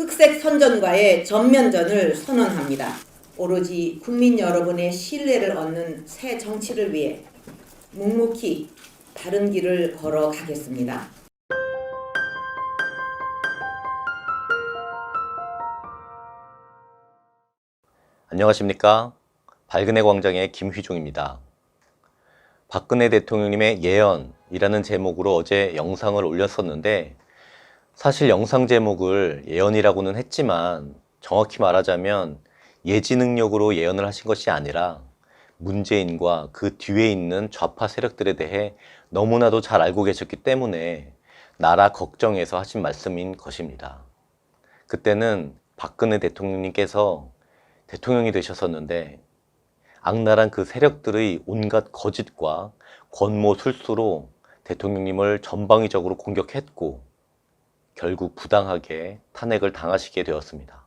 흑색 선전과의 전면전을 선언합니다. 오로지 국민 여러분의 신뢰를 얻는 새 정치를 위해 묵묵히 바른 길을 걸어가겠습니다. 안녕하십니까? 밝은의 광장의 김휘종입니다. 박근혜 대통령님의 예언이라는 제목으로 어제 영상을 올렸었는데, 사실 영상 제목을 예언이라고는 했지만 정확히 말하자면 예지 능력으로 예언을 하신 것이 아니라 문재인과 그 뒤에 있는 좌파 세력들에 대해 너무나도 잘 알고 계셨기 때문에 나라 걱정해서 하신 말씀인 것입니다. 그때는 박근혜 대통령님께서 대통령이 되셨었는데 악랄한 그 세력들의 온갖 거짓과 권모술수로 대통령님을 전방위적으로 공격했고 결국 부당하게 탄핵을 당하시게 되었습니다.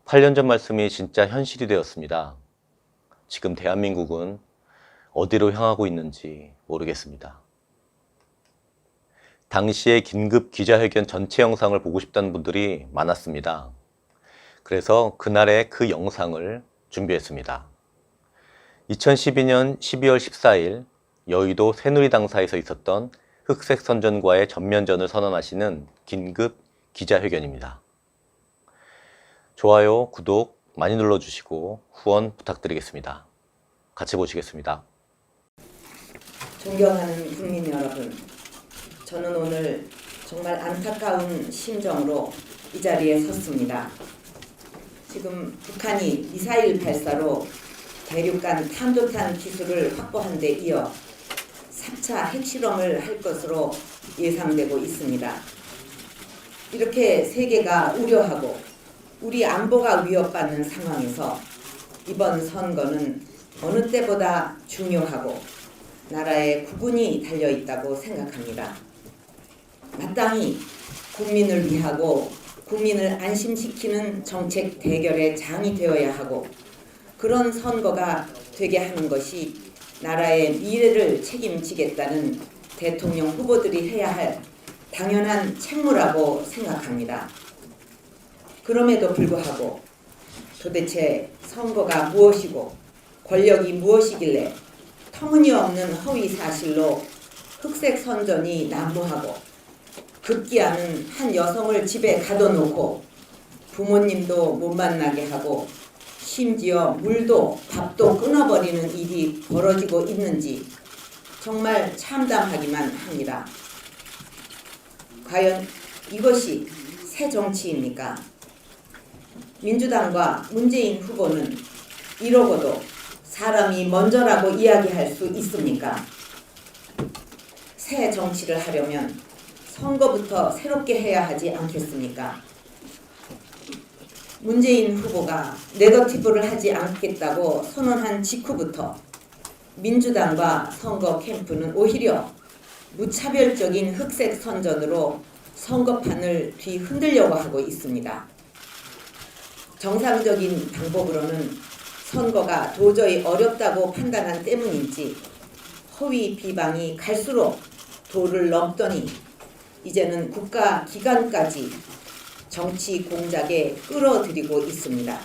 8년 전 말씀이 진짜 현실이 되었습니다. 지금 대한민국은 어디로 향하고 있는지 모르겠습니다. 당시의 긴급 기자회견 전체 영상을 보고 싶다는 분들이 많았습니다. 그래서 그날의 그 영상을 준비했습니다. 2012년 12월 14일 여의도 새누리당사에서 있었던 흑색 선전과의 전면전을 선언하시는 긴급 기자회견입니다. 좋아요, 구독 많이 눌러주시고 후원 부탁드리겠습니다. 같이 보시겠습니다. 존경하는 국민 여러분, 저는 오늘 정말 안타까운 심정으로 이 자리에 섰습니다. 지금 북한이 미사일 발사로 대륙간 탄도탄 기술을 확보한 데 이어 3차 핵실험을 할 것으로 예상되고 있습니다. 이렇게 세계가 우려하고 우리 안보가 위협받는 상황에서 이번 선거는 어느 때보다 중요하고 나라의 국운이 달려있다고 생각합니다. 마땅히 국민을 위하고 국민을 안심시키는 정책 대결의 장이 되어야 하고 그런 선거가 되게 하는 것이 나라의 미래를 책임지겠다는 대통령 후보들이 해야 할 당연한 책무라고 생각합니다. 그럼에도 불구하고 도대체 선거가 무엇이고 권력이 무엇이길래 터무니없는 허위 사실로 흑색 선전이 난무하고 급기야는 한 여성을 집에 가둬놓고 부모님도 못 만나게 하고 심지어 물도 밥도 끊어버리는 일이 벌어지고 있는지 정말 참담하기만 합니다. 과연 이것이 새 정치입니까? 민주당과 문재인 후보는 이러고도 사람이 먼저라고 이야기할 수 있습니까? 새 정치를 하려면 선거부터 새롭게 해야 하지 않겠습니까? 문재인 후보가 네거티브를 하지 않겠다고 선언한 직후부터 민주당과 선거 캠프는 오히려 무차별적인 흑색 선전으로 선거판을 뒤흔들려고 하고 있습니다. 정상적인 방법으로는 선거가 도저히 어렵다고 판단한 때문인지 허위 비방이 갈수록 도를 넘더니 이제는 국가 기관까지 정치 공작에 끌어들이고 있습니다.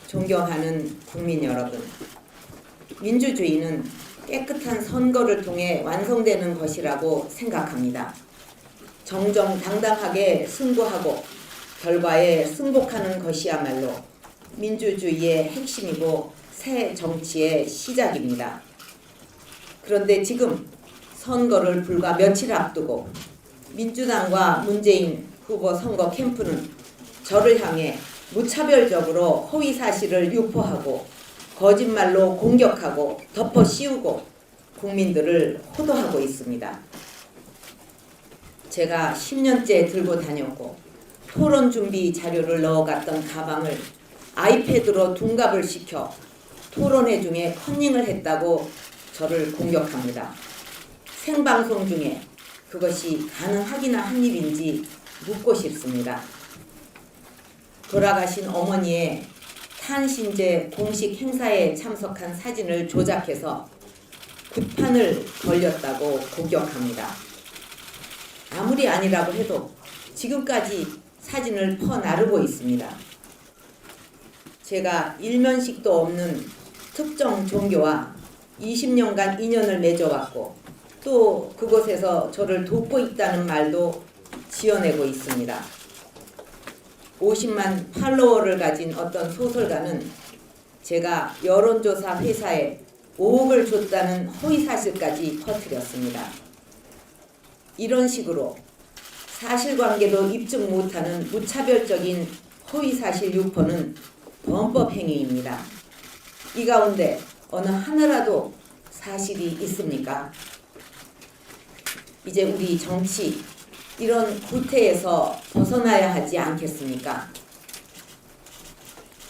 존경하는 국민 여러분, 민주주의는 깨끗한 선거를 통해 완성되는 것이라고 생각합니다. 정정당당하게 승부하고 결과에 승복하는 것이야말로 민주주의의 핵심이고 새 정치의 시작입니다. 그런데 지금 선거를 불과 며칠 앞두고 민주당과 문재인 후보 선거 캠프는 저를 향해 무차별적으로 허위 사실을 유포하고 거짓말로 공격하고 덮어 씌우고 국민들을 호도하고 있습니다. 제가 10년째 들고 다녔고 토론 준비 자료를 넣어갔던 가방을 아이패드로 둔갑을 시켜 토론회 중에 컨닝을 했다고 저를 공격합니다. 생방송 중에 그것이 가능하기나 한 일인지 묻고 싶습니다. 돌아가신 어머니의 탄신제 공식 행사에 참석한 사진을 조작해서 굿판을 벌렸다고 공격합니다. 아무리 아니라고 해도 지금까지 사진을 퍼나르고 있습니다. 제가 일면식도 없는 특정 종교와 20년간 인연을 맺어왔고 또 그곳에서 저를 돕고 있다는 말도 지어내고 있습니다. 50만 팔로워를 가진 어떤 소설가는 제가 여론조사 회사에 5억을 줬다는 허위사실까지 퍼뜨렸습니다. 이런 식으로 사실관계도 입증 못하는 무차별적인 허위사실 유포는 범법행위입니다. 이 가운데 어느 하나라도 사실이 있습니까? 이제 우리 정치 이런 구태에서 벗어나야 하지 않겠습니까?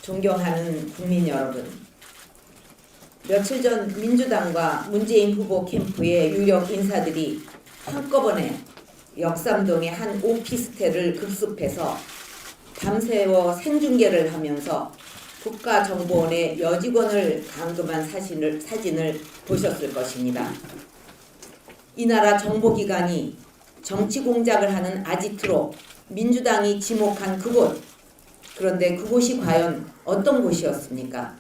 존경하는 국민 여러분, 며칠 전 민주당과 문재인 후보 캠프의 유력 인사들이 한꺼번에 역삼동의 한 오피스텔을 급습해서 밤새워 생중계를 하면서 국가정보원의 여직원을 감금한 사진을 보셨을 것입니다. 이 나라 정보기관이 정치 공작을 하는 아지트로 민주당이 지목한 그곳, 그런데 그곳이 과연 어떤 곳이었습니까?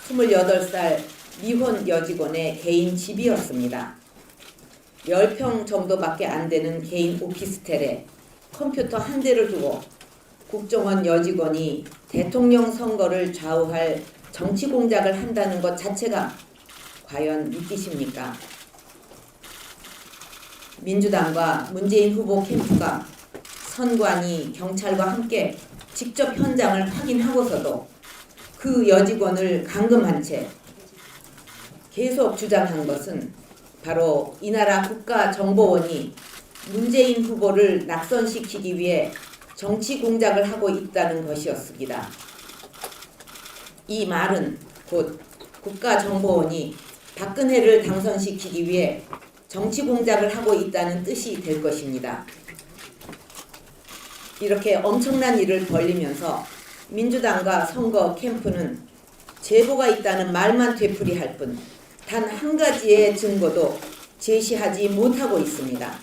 28살 미혼 여직원의 개인 집이었습니다. 10평 정도밖에 안 되는 개인 오피스텔에 컴퓨터 한 대를 두고 국정원 여직원이 대통령 선거를 좌우할 정치 공작을 한다는 것 자체가 과연 믿기십니까? 민주당과 문재인 후보 캠프가 선관위, 경찰과 함께 직접 현장을 확인하고서도 그 여직원을 감금한 채 계속 주장한 것은 바로 이 나라 국가정보원이 문재인 후보를 낙선시키기 위해 정치 공작을 하고 있다는 것이었습니다. 이 말은 곧 국가정보원이 박근혜를 당선시키기 위해 정치 공작을 하고 있다는 뜻이 될 것입니다. 이렇게 엄청난 일을 벌리면서 민주당과 선거 캠프는 제보가 있다는 말만 되풀이할 뿐 단 한 가지의 증거도 제시하지 못하고 있습니다.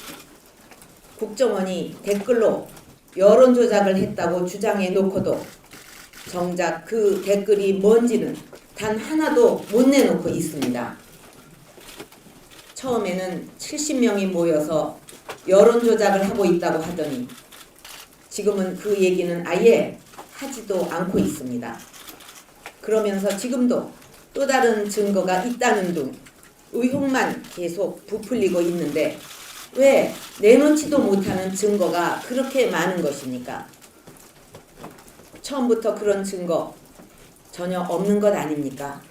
국정원이 댓글로 여론조작을 했다고 주장해 놓고도 정작 그 댓글이 뭔지는 단 하나도 못 내놓고 있습니다. 처음에는 70명이 모여서 여론조작을 하고 있다고 하더니 지금은 그 얘기는 아예 하지도 않고 있습니다. 그러면서 지금도 또 다른 증거가 있다는 둥 의혹만 계속 부풀리고 있는데 왜 내놓지도 못하는 증거가 그렇게 많은 것입니까? 처음부터 그런 증거 전혀 없는 것 아닙니까?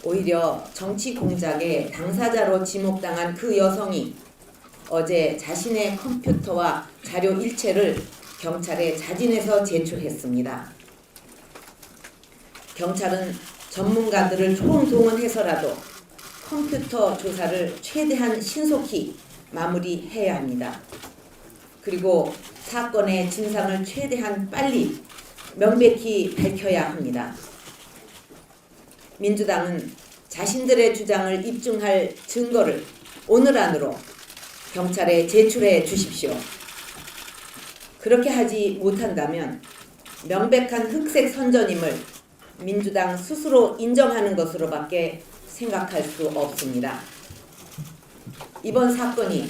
오히려 정치 공작의 당사자로 지목당한 그 여성이 어제 자신의 컴퓨터와 자료 일체를 경찰에 자진해서 제출했습니다. 경찰은 전문가들을 총동원해서라도 컴퓨터 조사를 최대한 신속히 마무리해야 합니다. 그리고 사건의 진상을 최대한 빨리 명백히 밝혀야 합니다. 민주당은 자신들의 주장을 입증할 증거를 오늘 안으로 경찰에 제출해 주십시오. 그렇게 하지 못한다면 명백한 흑색 선전임을 민주당 스스로 인정하는 것으로밖에 생각할 수 없습니다. 이번 사건이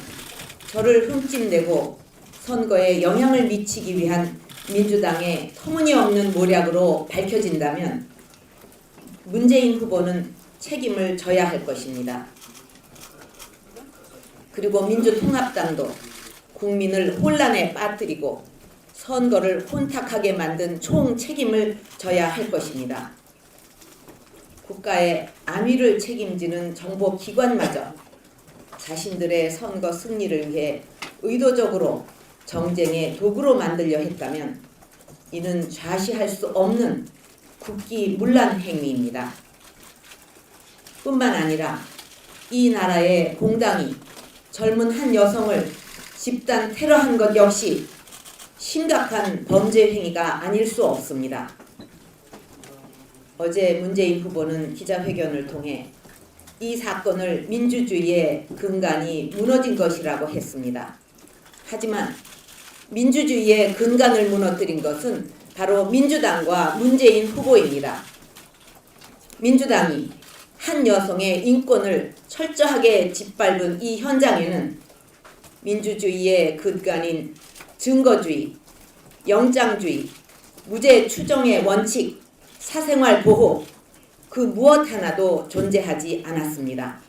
저를 흠집내고 선거에 영향을 미치기 위한 민주당의 터무니없는 모략으로 밝혀진다면 문재인 후보는 책임을 져야 할 것입니다. 그리고 민주통합당도 국민을 혼란에 빠뜨리고 선거를 혼탁하게 만든 총 책임을 져야 할 것입니다. 국가의 안위를 책임지는 정보기관마저 자신들의 선거 승리를 위해 의도적으로 정쟁의 도구로 만들려 했다면 이는 좌시할 수 없는 국기문란 행위입니다. 뿐만 아니라 이 나라의 공당이 젊은 한 여성을 집단 테러한 것 역시 심각한 범죄 행위가 아닐 수 없습니다. 어제 문재인 후보는 기자회견을 통해 이 사건을 민주주의의 근간이 무너진 것이라고 했습니다. 하지만 민주주의의 근간을 무너뜨린 것은 바로 민주당과 문재인 후보입니다. 민주당이 한 여성의 인권을 철저하게 짓밟은 이 현장에는 민주주의의 근간인 증거주의, 영장주의, 무죄 추정의 원칙, 사생활 보호, 그 무엇 하나도 존재하지 않았습니다.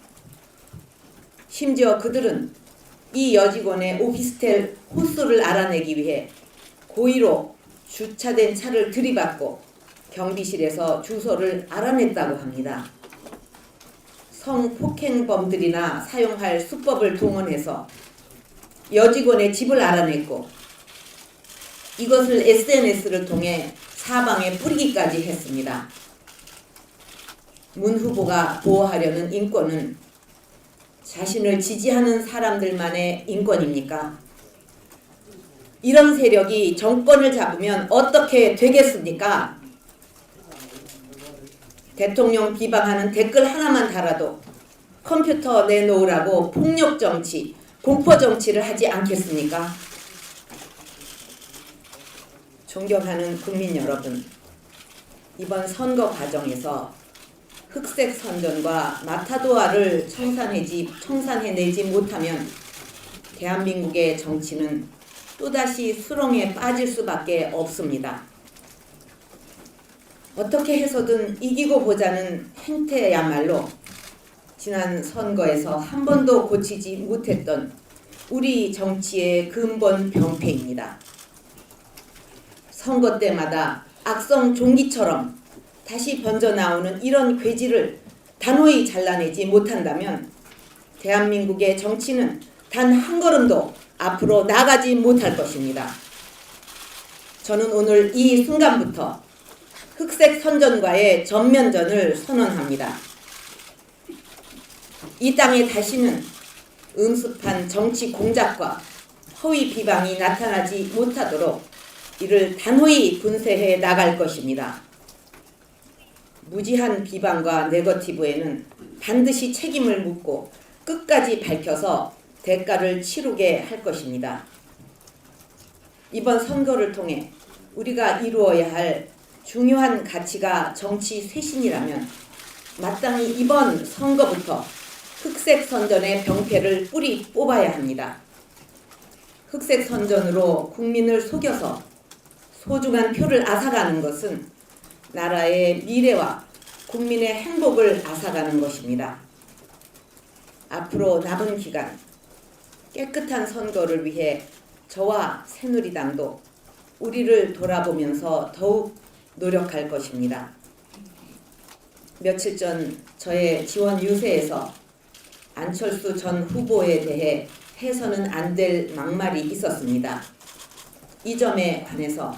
심지어 그들은 이 여직원의 오피스텔 호수를 알아내기 위해 고의로 주차된 차를 들이받고 경비실에서 주소를 알아냈다고 합니다. 성폭행범들이나 사용할 수법을 동원해서 여직원의 집을 알아냈고 이것을 SNS를 통해 사방에 뿌리기까지 했습니다. 문 후보가 보호하려는 인권은 자신을 지지하는 사람들만의 인권입니까? 이런 세력이 정권을 잡으면 어떻게 되겠습니까? 대통령 비방하는 댓글 하나만 달아도 컴퓨터 내놓으라고 폭력정치, 공포정치를 하지 않겠습니까? 존경하는 국민 여러분, 이번 선거 과정에서 흑색 선전과 마타도아를 청산해내지 못하면 대한민국의 정치는 또다시 수렁에 빠질 수밖에 없습니다. 어떻게 해서든 이기고 보자는 행태야말로 지난 선거에서 한 번도 고치지 못했던 우리 정치의 근본 병폐입니다. 선거 때마다 악성 종기처럼 다시 번져나오는 이런 괴지를 단호히 잘라내지 못한다면 대한민국의 정치는 단 한 걸음도 앞으로 나가지 못할 것입니다. 저는 오늘 이 순간부터 흑색 선전과의 전면전을 선언합니다. 이 땅에 다시는 음습한 정치 공작과 허위 비방이 나타나지 못하도록 이를 단호히 분쇄해 나갈 것입니다. 무지한 비방과 네거티브에는 반드시 책임을 묻고 끝까지 밝혀서 대가를 치르게 할 것입니다. 이번 선거를 통해 우리가 이루어야 할 중요한 가치가 정치 쇄신이라면 마땅히 이번 선거부터 흑색 선전의 병폐를 뿌리 뽑아야 합니다. 흑색 선전으로 국민을 속여서 소중한 표를 앗아가는 것은 나라의 미래와 국민의 행복을 앗아가는 것입니다. 앞으로 남은 기간 깨끗한 선거를 위해 저와 새누리당도 우리를 돌아보면서 더욱 노력할 것입니다. 며칠 전 저의 지원 유세에서 안철수 전 후보에 대해 해서는 안 될 막말이 있었습니다. 이 점에 관해서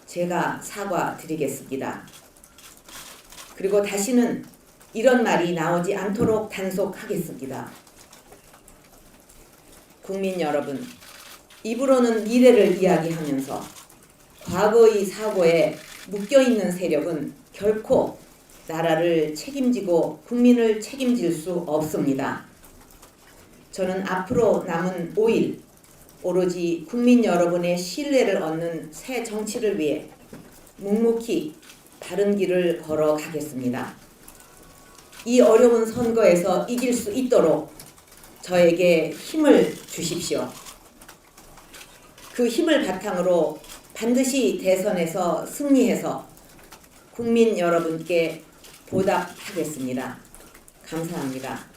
제가 사과드리겠습니다. 그리고 다시는 이런 말이 나오지 않도록 단속하겠습니다. 국민 여러분, 입으로는 미래를 이야기하면서 과거의 사고에 묶여있는 세력은 결코 나라를 책임지고 국민을 책임질 수 없습니다. 저는 앞으로 남은 5일 오로지 국민 여러분의 신뢰를 얻는 새 정치를 위해 묵묵히 바른 길을 걸어가겠습니다. 이 어려운 선거에서 이길 수 있도록 저에게 힘을 주십시오. 그 힘을 바탕으로 반드시 대선에서 승리해서 국민 여러분께 보답하겠습니다. 감사합니다.